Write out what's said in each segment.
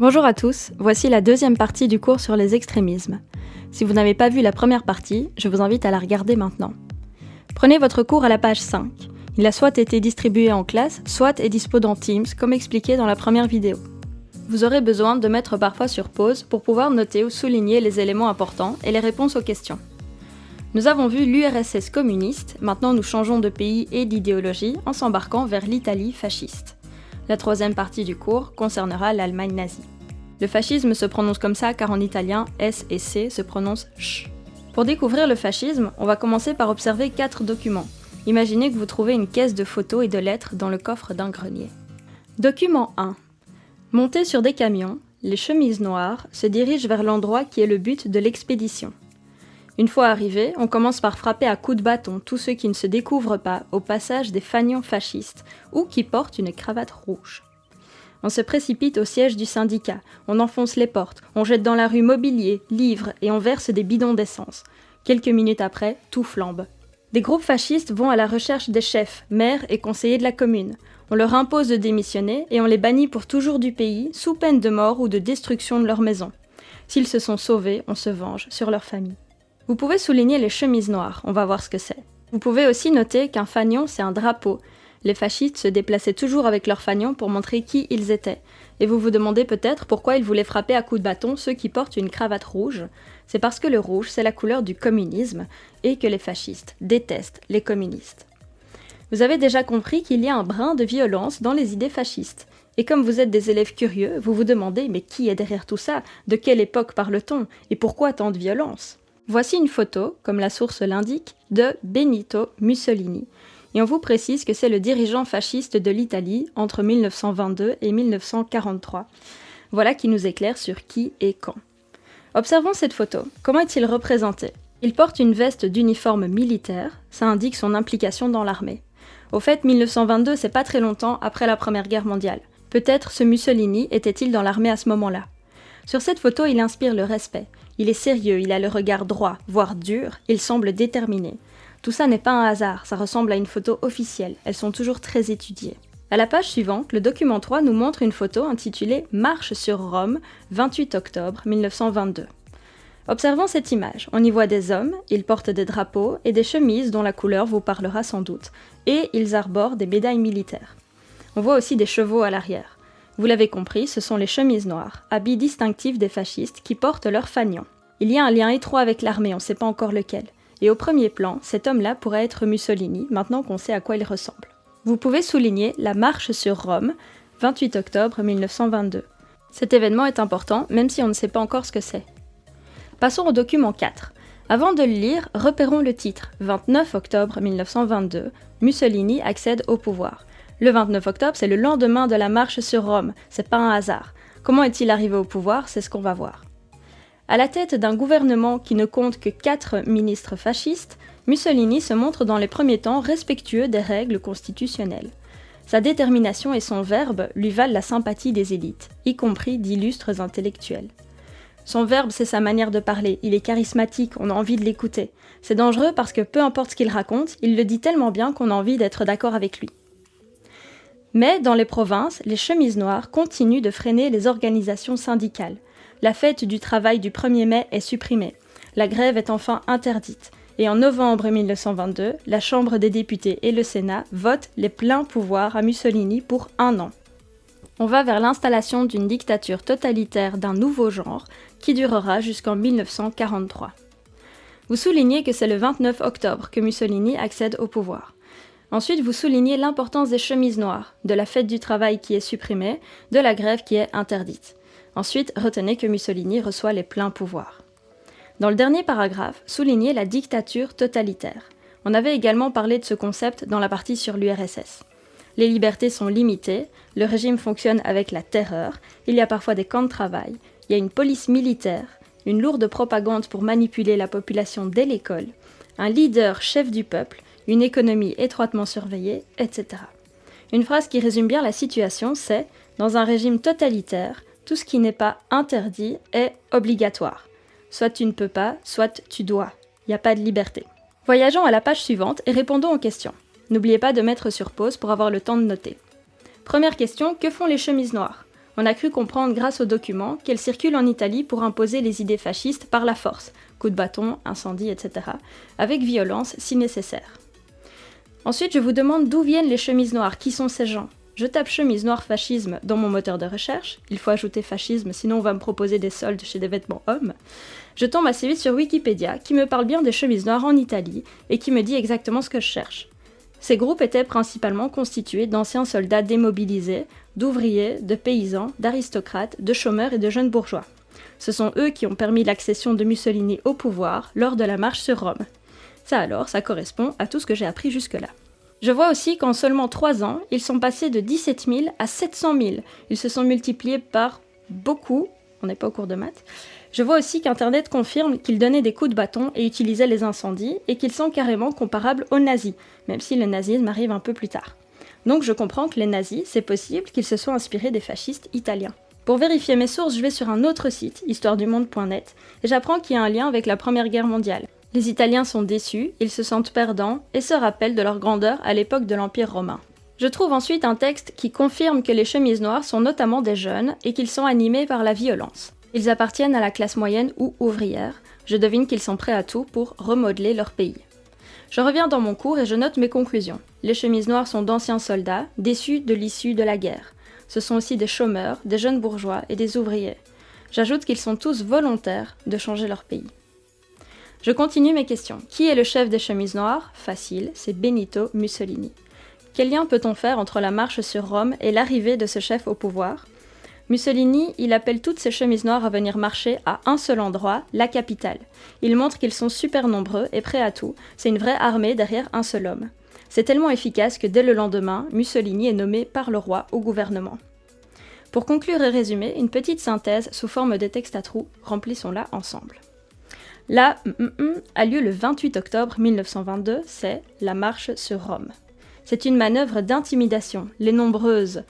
Bonjour à tous, voici la deuxième partie du cours sur les extrémismes. Si vous n'avez pas vu la première partie, je vous invite à la regarder maintenant. Prenez votre cours à la page 5. Il a soit été distribué en classe, soit est dispo dans Teams, comme expliqué dans la première vidéo. Vous aurez besoin de mettre parfois sur pause pour pouvoir noter ou souligner les éléments importants et les réponses aux questions. Nous avons vu l'URSS communiste, maintenant nous changeons de pays et d'idéologie en s'embarquant vers l'Italie fasciste. La troisième partie du cours concernera l'Allemagne nazie. Le fascisme se prononce comme ça car en italien, S et C se prononcent ch. Pour découvrir le fascisme, on va commencer par observer 4 documents. Imaginez que vous trouvez une caisse de photos et de lettres dans le coffre d'un grenier. Document 1. Montés sur des camions, les chemises noires se dirigent vers l'endroit qui est le but de l'expédition. Une fois arrivés, on commence par frapper à coups de bâton tous ceux qui ne se découvrent pas au passage des fanions fascistes ou qui portent une cravate rouge. On se précipite au siège du syndicat, on enfonce les portes, on jette dans la rue mobilier, livres et on verse des bidons d'essence. Quelques minutes après, tout flambe. Des groupes fascistes vont à la recherche des chefs, maires et conseillers de la commune. On leur impose de démissionner et on les bannit pour toujours du pays, sous peine de mort ou de destruction de leur maison. S'ils se sont sauvés, on se venge sur leur famille. Vous pouvez souligner les chemises noires, on va voir ce que c'est. Vous pouvez aussi noter qu'un fanion, c'est un drapeau. Les fascistes se déplaçaient toujours avec leur fanion pour montrer qui ils étaient. Et vous vous demandez peut-être pourquoi ils voulaient frapper à coups de bâton ceux qui portent une cravate rouge. C'est parce que le rouge, c'est la couleur du communisme et que les fascistes détestent les communistes. Vous avez déjà compris qu'il y a un brin de violence dans les idées fascistes. Et comme vous êtes des élèves curieux, vous vous demandez mais qui est derrière tout ça? De quelle époque parle-t-on? Et pourquoi tant de violence? Voici une photo, comme la source l'indique, de Benito Mussolini. Et on vous précise que c'est le dirigeant fasciste de l'Italie entre 1922 et 1943. Voilà qui nous éclaire sur qui et quand. Observons cette photo. Comment est-il représenté? Il porte une veste d'uniforme militaire, ça indique son implication dans l'armée. Au fait, 1922, c'est pas très longtemps après la Première Guerre mondiale. Peut-être ce Mussolini était-il dans l'armée à ce moment-là. Sur cette photo, il inspire le respect. Il est sérieux, il a le regard droit, voire dur, il semble déterminé. Tout ça n'est pas un hasard, ça ressemble à une photo officielle, elles sont toujours très étudiées. À la page suivante, le document 3 nous montre une photo intitulée « Marche sur Rome, 28 octobre 1922 ». Observons cette image, on y voit des hommes, ils portent des drapeaux et des chemises dont la couleur vous parlera sans doute, et ils arborent des médailles militaires. On voit aussi des chevaux à l'arrière. Vous l'avez compris, ce sont les chemises noires, habits distinctifs des fascistes qui portent leur fanion. Il y a un lien étroit avec l'armée, on ne sait pas encore lequel. Et au premier plan, cet homme-là pourrait être Mussolini, maintenant qu'on sait à quoi il ressemble. Vous pouvez souligner la marche sur Rome, 28 octobre 1922. Cet événement est important, même si on ne sait pas encore ce que c'est. Passons au document 4. Avant de le lire, repérons le titre. 29 octobre 1922, Mussolini accède au pouvoir. Le 29 octobre, c'est le lendemain de la marche sur Rome, c'est pas un hasard. Comment est-il arrivé au pouvoir? C'est ce qu'on va voir. À la tête d'un gouvernement qui ne compte que 4 ministres fascistes, Mussolini se montre dans les premiers temps respectueux des règles constitutionnelles. Sa détermination et son verbe lui valent la sympathie des élites, y compris d'illustres intellectuels. Son verbe, c'est sa manière de parler, il est charismatique, on a envie de l'écouter. C'est dangereux parce que peu importe ce qu'il raconte, il le dit tellement bien qu'on a envie d'être d'accord avec lui. Mais dans les provinces, les chemises noires continuent de freiner les organisations syndicales. La fête du travail du 1er mai est supprimée. La grève est enfin interdite. Et en novembre 1922, la Chambre des députés et le Sénat votent les pleins pouvoirs à Mussolini pour 1 an. On va vers l'installation d'une dictature totalitaire d'un nouveau genre qui durera jusqu'en 1943. Vous soulignez que c'est le 29 octobre que Mussolini accède au pouvoir. Ensuite, vous soulignez l'importance des chemises noires, de la fête du travail qui est supprimée, de la grève qui est interdite. Ensuite, retenez que Mussolini reçoit les pleins pouvoirs. Dans le dernier paragraphe, soulignez la dictature totalitaire. On avait également parlé de ce concept dans la partie sur l'URSS. Les libertés sont limitées, le régime fonctionne avec la terreur, il y a parfois des camps de travail, il y a une police militaire, une lourde propagande pour manipuler la population dès l'école, un leader chef du peuple, une économie étroitement surveillée, etc. Une phrase qui résume bien la situation, c'est « Dans un régime totalitaire, tout ce qui n'est pas interdit est obligatoire. Soit tu ne peux pas, soit tu dois. Il n'y a pas de liberté. » Voyageons à la page suivante et répondons aux questions. N'oubliez pas de mettre sur pause pour avoir le temps de noter. Première question, que font les chemises noires? On a cru comprendre grâce aux documents qu'elle circule en Italie pour imposer les idées fascistes par la force, coups de bâton, incendie, etc., avec violence si nécessaire. Ensuite, je vous demande d'où viennent les chemises noires, qui sont ces gens ? Je tape chemise noire fascisme dans mon moteur de recherche, il faut ajouter fascisme sinon on va me proposer des soldes chez des vêtements hommes. Je tombe assez vite sur Wikipédia qui me parle bien des chemises noires en Italie et qui me dit exactement ce que je cherche. Ces groupes étaient principalement constitués d'anciens soldats démobilisés, d'ouvriers, de paysans, d'aristocrates, de chômeurs et de jeunes bourgeois. Ce sont eux qui ont permis l'accession de Mussolini au pouvoir lors de la marche sur Rome. Ça alors, ça correspond à tout ce que j'ai appris jusque-là. Je vois aussi qu'en seulement 3 ans, ils sont passés de 17 000 à 700 000. Ils se sont multipliés par beaucoup, on n'est pas au cours de maths. Je vois aussi qu'Internet confirme qu'ils donnaient des coups de bâton et utilisaient les incendies, et qu'ils sont carrément comparables aux nazis, même si le nazisme arrive un peu plus tard. Donc je comprends que les nazis, c'est possible qu'ils se soient inspirés des fascistes italiens. Pour vérifier mes sources, je vais sur un autre site, histoiredumonde.net, et j'apprends qu'il y a un lien avec la Première Guerre mondiale. Les Italiens sont déçus, ils se sentent perdants, et se rappellent de leur grandeur à l'époque de l'Empire romain. Je trouve ensuite un texte qui confirme que les chemises noires sont notamment des jeunes, et qu'ils sont animés par la violence. Ils appartiennent à la classe moyenne ou ouvrière, je devine qu'ils sont prêts à tout pour remodeler leur pays. Je reviens dans mon cours et je note mes conclusions. Les chemises noires sont d'anciens soldats, déçus de l'issue de la guerre. Ce sont aussi des chômeurs, des jeunes bourgeois et des ouvriers. J'ajoute qu'ils sont tous volontaires de changer leur pays. Je continue mes questions. Qui est le chef des chemises noires ? Facile, c'est Benito Mussolini. Quel lien peut-on faire entre la marche sur Rome et l'arrivée de ce chef au pouvoir ? Mussolini, il appelle toutes ces chemises noires à venir marcher à un seul endroit, la capitale. Il montre qu'ils sont super nombreux et prêts à tout, c'est une vraie armée derrière un seul homme. C'est tellement efficace que dès le lendemain, Mussolini est nommé par le roi au gouvernement. Pour conclure et résumer, une petite synthèse sous forme de texte à trous, remplissons-la ensemble. La a lieu le 28 octobre 1922, c'est la marche sur Rome. C'est une manœuvre d'intimidation. Les nombreuses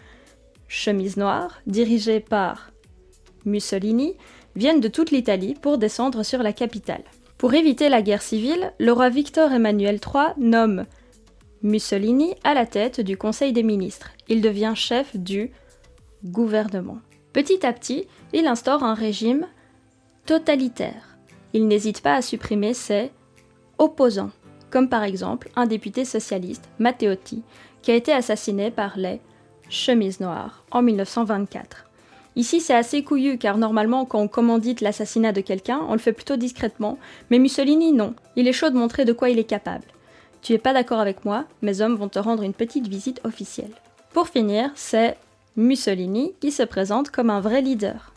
chemises noires, dirigées par Mussolini, viennent de toute l'Italie pour descendre sur la capitale. Pour éviter la guerre civile, le roi Victor Emmanuel III nomme Mussolini à la tête du Conseil des ministres. Il devient chef du gouvernement. Petit à petit, il instaure un régime totalitaire. Il n'hésite pas à supprimer ses opposants, comme par exemple un député socialiste, Matteotti, qui a été assassiné par les chemises noires en 1924. Ici, c'est assez couillu car normalement, quand on commandite l'assassinat de quelqu'un, on le fait plutôt discrètement, mais Mussolini, non. Il est chaud de montrer de quoi il est capable. Tu es pas d'accord avec moi, mes hommes vont te rendre une petite visite officielle. Pour finir, c'est Mussolini qui se présente comme un vrai leader.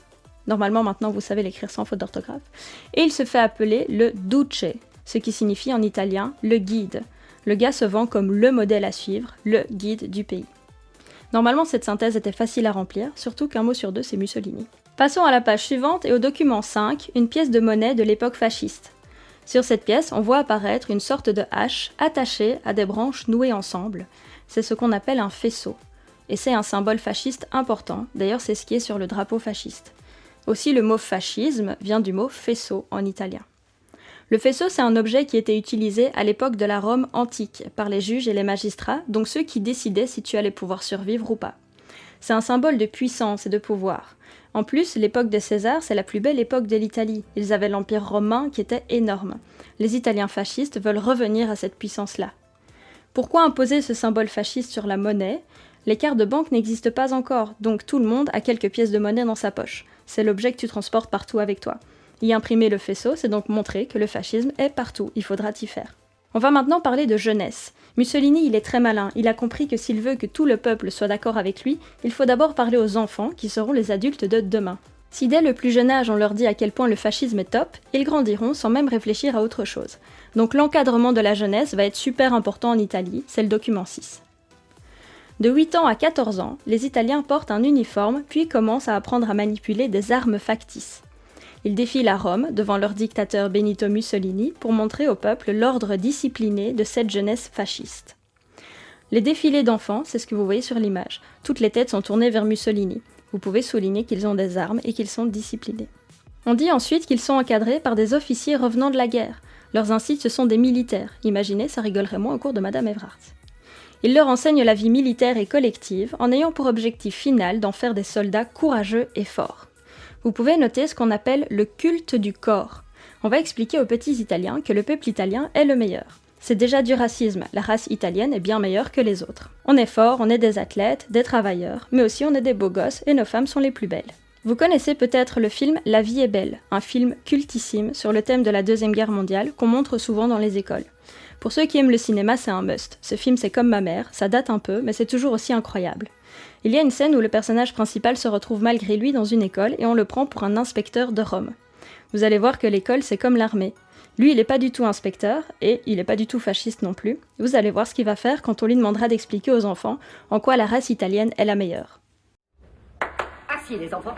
Normalement, maintenant, vous savez l'écrire sans faute d'orthographe. Et il se fait appeler le Duce, ce qui signifie en italien le guide. Le gars se vend comme le modèle à suivre, le guide du pays. Normalement, cette synthèse était facile à remplir, surtout qu'un mot sur deux, c'est Mussolini. Passons à la page suivante et au document 5, une pièce de monnaie de l'époque fasciste. Sur cette pièce, on voit apparaître une sorte de hache attachée à des branches nouées ensemble. C'est ce qu'on appelle un faisceau. Et c'est un symbole fasciste important, d'ailleurs c'est ce qui est sur le drapeau fasciste. Aussi, le mot fascisme vient du mot faisceau en italien. Le faisceau, c'est un objet qui était utilisé à l'époque de la Rome antique par les juges et les magistrats, donc ceux qui décidaient si tu allais pouvoir survivre ou pas. C'est un symbole de puissance et de pouvoir. En plus, l'époque de César, c'est la plus belle époque de l'Italie. Ils avaient l'Empire romain qui était énorme. Les Italiens fascistes veulent revenir à cette puissance-là. Pourquoi imposer ce symbole fasciste sur la monnaie ? Les cartes de banque n'existent pas encore, donc tout le monde a quelques pièces de monnaie dans sa poche. C'est l'objet que tu transportes partout avec toi. Y imprimer le faisceau, c'est donc montrer que le fascisme est partout, il faudra t'y faire. On va maintenant parler de jeunesse. Mussolini, il est très malin, il a compris que s'il veut que tout le peuple soit d'accord avec lui, il faut d'abord parler aux enfants, qui seront les adultes de demain. Si dès le plus jeune âge on leur dit à quel point le fascisme est top, ils grandiront sans même réfléchir à autre chose. Donc l'encadrement de la jeunesse va être super important en Italie, c'est le document 6. De 8 ans à 14 ans, les Italiens portent un uniforme puis commencent à apprendre à manipuler des armes factices. Ils défilent à Rome, devant leur dictateur Benito Mussolini, pour montrer au peuple l'ordre discipliné de cette jeunesse fasciste. Les défilés d'enfants, c'est ce que vous voyez sur l'image. Toutes les têtes sont tournées vers Mussolini. Vous pouvez souligner qu'ils ont des armes et qu'ils sont disciplinés. On dit ensuite qu'ils sont encadrés par des officiers revenant de la guerre. Leurs incites, ce sont des militaires. Imaginez, ça rigolerait moins au cours de Madame Evrart. Il leur enseigne la vie militaire et collective en ayant pour objectif final d'en faire des soldats courageux et forts. Vous pouvez noter ce qu'on appelle le culte du corps. On va expliquer aux petits Italiens que le peuple italien est le meilleur. C'est déjà du racisme, la race italienne est bien meilleure que les autres. On est fort, on est des athlètes, des travailleurs, mais aussi on est des beaux gosses et nos femmes sont les plus belles. Vous connaissez peut-être le film La vie est belle, un film cultissime sur le thème de la Deuxième Guerre mondiale qu'on montre souvent dans les écoles. Pour ceux qui aiment le cinéma, c'est un must. Ce film, c'est comme ma mère, ça date un peu, mais c'est toujours aussi incroyable. Il y a une scène où le personnage principal se retrouve malgré lui dans une école et on le prend pour un inspecteur de Rome. Vous allez voir que l'école, c'est comme l'armée. Lui, il n'est pas du tout inspecteur, et il n'est pas du tout fasciste non plus. Vous allez voir ce qu'il va faire quand on lui demandera d'expliquer aux enfants en quoi la race italienne est la meilleure. Assis, les enfants.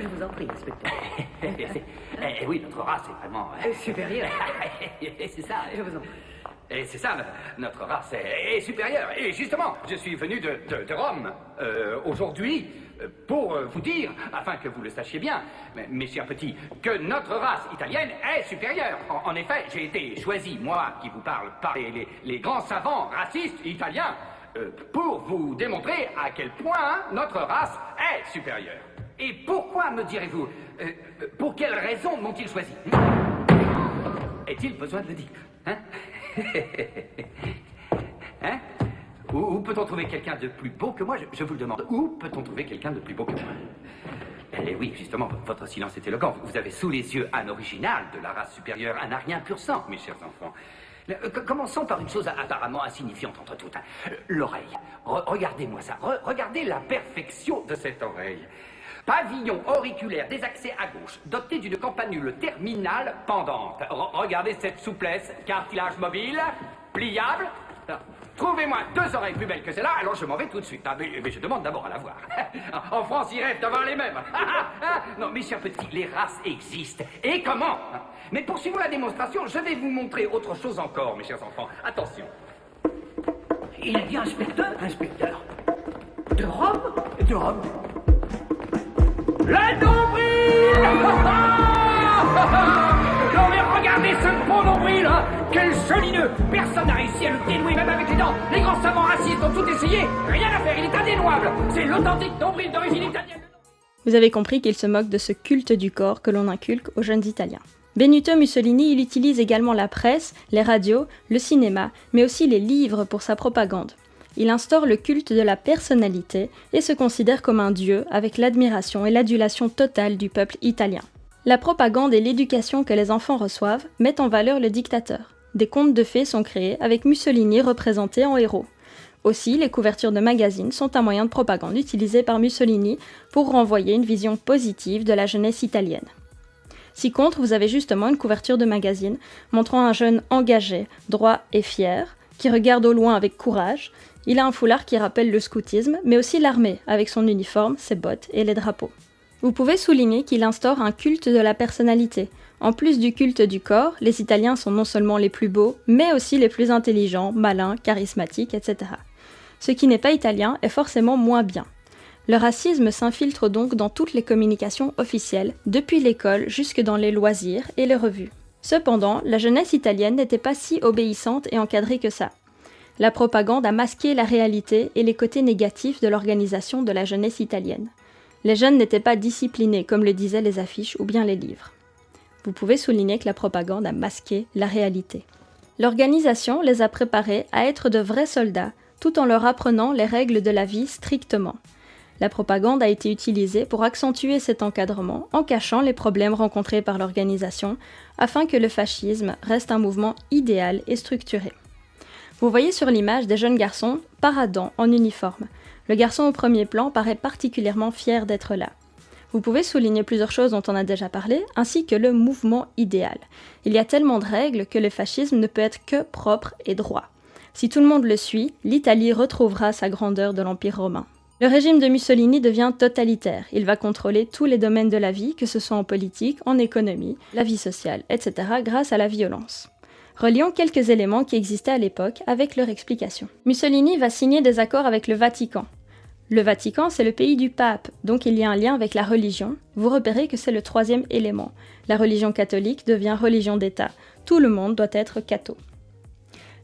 Je vous en prie, inspecteur. Oui, notre race est vraiment... Supérieure. C'est ça. Je vous en prie. Et c'est ça, notre race est supérieure. Et justement, je suis venu de Rome aujourd'hui pour vous dire, afin que vous le sachiez bien, mes chers petits, que notre race italienne est supérieure. En effet, j'ai été choisi, moi qui vous parle, par les grands savants racistes italiens, pour vous démontrer à quel point notre race est supérieure. Et pourquoi, me direz-vous, pour quelle raison m'ont-ils choisi? Est-il besoin de le dire? Hein? Hein? Où peut-on trouver quelqu'un de plus beau que moi? Je vous le demande. Où peut-on trouver quelqu'un de plus beau que moi? Eh oui, justement, votre silence est éloquent. Vous avez sous les yeux un original de la race supérieure, un arien pur sang, mes chers enfants. Commençons par une chose apparemment insignifiante entre toutes. L'oreille. Regardez-moi ça. Regardez la perfection de cette oreille. Pavillon auriculaire désaxé à gauche, doté d'une campanule terminale pendante. Regardez cette souplesse, cartilage mobile, pliable. Trouvez-moi 2 oreilles plus belles que celle-là, alors je m'en vais tout de suite. Mais je demande d'abord à la voir. En France, ils rêvent d'avoir les mêmes. Non, mes chers petits, les races existent. Et comment? Mais poursuivons la démonstration, je vais vous montrer autre chose encore, mes chers enfants. Attention. Il dit inspecteur? Inspecteur. De Rome? De Rome. Le nombril! Non mais regardez ce beau nombril, hein! Quel joli nœud! Personne n'a réussi à le dénouer, même avec les dents. Les grands savants racistes ont tout essayé. Rien à faire, il est indénouable. C'est l'authentique nombril d'origine italienne. Vous avez compris qu'il se moque de ce culte du corps que l'on inculque aux jeunes Italiens. Benito Mussolini, il utilise également la presse, les radios, le cinéma, mais aussi les livres pour sa propagande. Il instaure le culte de la personnalité et se considère comme un dieu avec l'admiration et l'adulation totale du peuple italien. La propagande et l'éducation que les enfants reçoivent mettent en valeur le dictateur. Des contes de fées sont créés avec Mussolini représenté en héros. Aussi, les couvertures de magazines sont un moyen de propagande utilisé par Mussolini pour renvoyer une vision positive de la jeunesse italienne. Si contre, vous avez justement une couverture de magazine montrant un jeune engagé, droit et fier, qui regarde au loin avec courage. Il a un foulard qui rappelle le scoutisme, mais aussi l'armée, avec son uniforme, ses bottes et les drapeaux. Vous pouvez souligner qu'il instaure un culte de la personnalité. En plus du culte du corps, les Italiens sont non seulement les plus beaux, mais aussi les plus intelligents, malins, charismatiques, etc. Ce qui n'est pas italien est forcément moins bien. Le racisme s'infiltre donc dans toutes les communications officielles, depuis l'école jusque dans les loisirs et les revues. Cependant, la jeunesse italienne n'était pas si obéissante et encadrée que ça. La propagande a masqué la réalité et les côtés négatifs de l'organisation de la jeunesse italienne. Les jeunes n'étaient pas disciplinés, comme le disaient les affiches ou bien les livres. Vous pouvez souligner que la propagande a masqué la réalité. L'organisation les a préparés à être de vrais soldats, tout en leur apprenant les règles de la vie strictement. La propagande a été utilisée pour accentuer cet encadrement en cachant les problèmes rencontrés par l'organisation, afin que le fascisme reste un mouvement idéal et structuré. Vous voyez sur l'image des jeunes garçons paradant en uniforme. Le garçon au premier plan paraît particulièrement fier d'être là. Vous pouvez souligner plusieurs choses dont on a déjà parlé, ainsi que le mouvement idéal. Il y a tellement de règles que le fascisme ne peut être que propre et droit. Si tout le monde le suit, l'Italie retrouvera sa grandeur de l'Empire romain. Le régime de Mussolini devient totalitaire. Il va contrôler tous les domaines de la vie, que ce soit en politique, en économie, la vie sociale, etc., grâce à la violence. Relions quelques éléments qui existaient à l'époque avec leur explication. Mussolini va signer des accords avec le Vatican. Le Vatican, c'est le pays du pape, donc il y a un lien avec la religion. Vous repérez que c'est le 3e élément. La religion catholique devient religion d'État. Tout le monde doit être catho.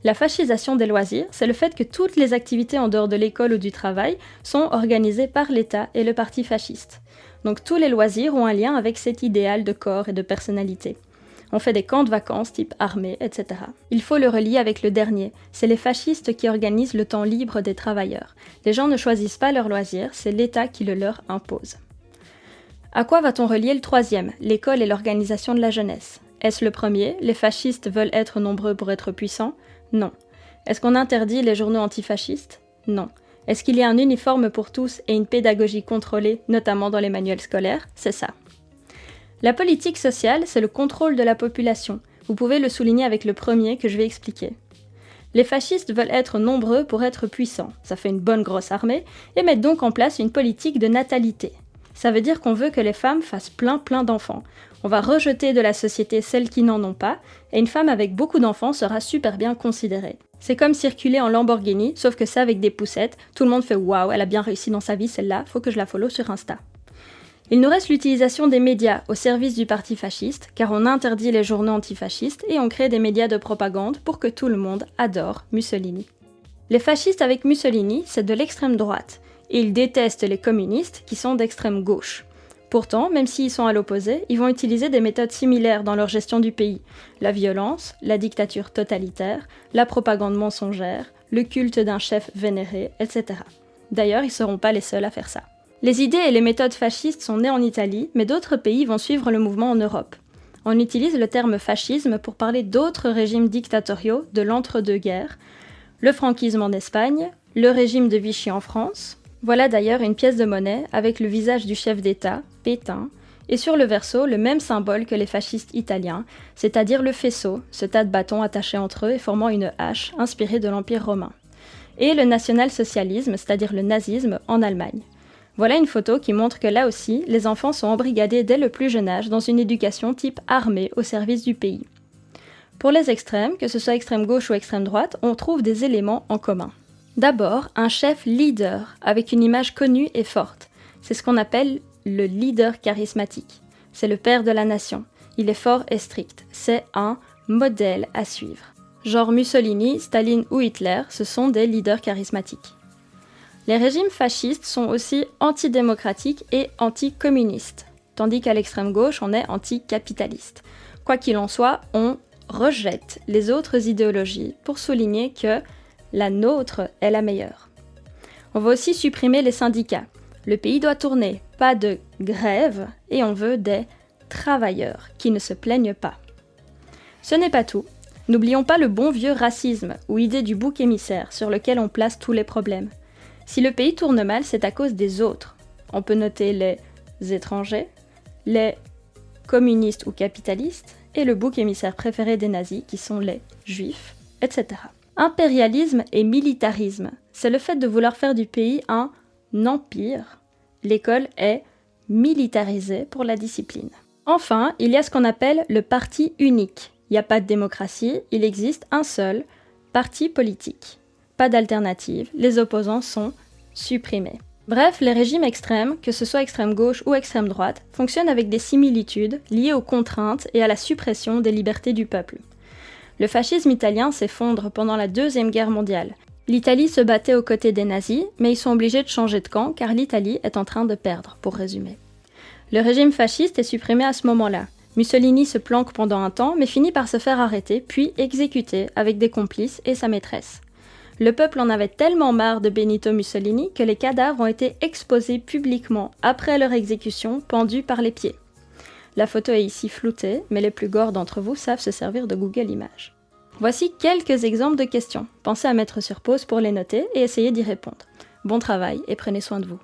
La fascisation des loisirs, c'est le fait que toutes les activités en dehors de l'école ou du travail sont organisées par l'État et le parti fasciste. Donc tous les loisirs ont un lien avec cet idéal de corps et de personnalité. On fait des camps de vacances type armée, etc. Il faut le relier avec le dernier. C'est les fascistes qui organisent le temps libre des travailleurs. Les gens ne choisissent pas leurs loisirs, c'est l'État qui le leur impose. À quoi va-t-on relier le troisième, l'école et l'organisation de la jeunesse? Est-ce le premier, les fascistes veulent être nombreux pour être puissants? Non. Est-ce qu'on interdit les journaux antifascistes? Non. Est-ce qu'il y a un uniforme pour tous et une pédagogie contrôlée, notamment dans les manuels scolaires? C'est ça. La politique sociale, c'est le contrôle de la population. Vous pouvez le souligner avec le premier que je vais expliquer. Les fascistes veulent être nombreux pour être puissants. Ça fait une bonne grosse armée et mettent donc en place une politique de natalité. Ça veut dire qu'on veut que les femmes fassent plein d'enfants. On va rejeter de la société celles qui n'en ont pas, et une femme avec beaucoup d'enfants sera super bien considérée. C'est comme circuler en Lamborghini, sauf que c'est avec des poussettes. Tout le monde fait « Waouh, elle a bien réussi dans sa vie celle-là, faut que je la follow sur Insta ». Il nous reste l'utilisation des médias au service du parti fasciste, car on interdit les journaux antifascistes et on crée des médias de propagande pour que tout le monde adore Mussolini. Les fascistes avec Mussolini, c'est de l'extrême droite, et ils détestent les communistes qui sont d'extrême gauche. Pourtant, même s'ils sont à l'opposé, ils vont utiliser des méthodes similaires dans leur gestion du pays. La violence, la dictature totalitaire, la propagande mensongère, le culte d'un chef vénéré, etc. D'ailleurs, ils ne seront pas les seuls à faire ça. Les idées et les méthodes fascistes sont nées en Italie, mais d'autres pays vont suivre le mouvement en Europe. On utilise le terme fascisme pour parler d'autres régimes dictatoriaux de l'entre-deux-guerres, le franquisme en Espagne, le régime de Vichy en France. Voilà d'ailleurs une pièce de monnaie avec le visage du chef d'État, Pétain, et sur le verso le même symbole que les fascistes italiens, c'est-à-dire le faisceau, ce tas de bâtons attachés entre eux et formant une hache inspirée de l'Empire romain, et le national-socialisme, c'est-à-dire le nazisme en Allemagne. Voilà une photo qui montre que là aussi, les enfants sont embrigadés dès le plus jeune âge dans une éducation type armée au service du pays. Pour les extrêmes, que ce soit extrême gauche ou extrême droite, on trouve des éléments en commun. D'abord, un chef leader, avec une image connue et forte. C'est ce qu'on appelle le leader charismatique. C'est le père de la nation. Il est fort et strict. C'est un modèle à suivre. Genre Mussolini, Staline ou Hitler, ce sont des leaders charismatiques. Les régimes fascistes sont aussi antidémocratiques et anticommunistes, tandis qu'à l'extrême gauche, on est anticapitaliste. Quoi qu'il en soit, on rejette les autres idéologies pour souligner que la nôtre est la meilleure. On va aussi supprimer les syndicats. Le pays doit tourner, pas de grève, et on veut des travailleurs qui ne se plaignent pas. Ce n'est pas tout. N'oublions pas le bon vieux racisme, ou idée du bouc émissaire, sur lequel on place tous les problèmes. Si le pays tourne mal, c'est à cause des autres. On peut noter les étrangers, les communistes ou capitalistes, et le bouc émissaire préféré des nazis, qui sont les juifs, etc. Impérialisme et militarisme, c'est le fait de vouloir faire du pays un empire. L'école est militarisée pour la discipline. Enfin, il y a ce qu'on appelle le parti unique. Il n'y a pas de démocratie, il existe un seul parti politique. Pas d'alternative, les opposants sont supprimés. Bref, les régimes extrêmes, que ce soit extrême gauche ou extrême droite, fonctionnent avec des similitudes liées aux contraintes et à la suppression des libertés du peuple. Le fascisme italien s'effondre pendant la Deuxième Guerre mondiale. L'Italie se battait aux côtés des nazis, mais ils sont obligés de changer de camp car l'Italie est en train de perdre, pour résumer. Le régime fasciste est supprimé à ce moment-là. Mussolini se planque pendant un temps, mais finit par se faire arrêter, puis exécuter avec des complices et sa maîtresse. Le peuple en avait tellement marre de Benito Mussolini que les cadavres ont été exposés publiquement après leur exécution, pendus par les pieds. La photo est ici floutée, mais les plus gores d'entre vous savent se servir de Google Images. Voici quelques exemples de questions. Pensez à mettre sur pause pour les noter et essayer d'y répondre. Bon travail et prenez soin de vous.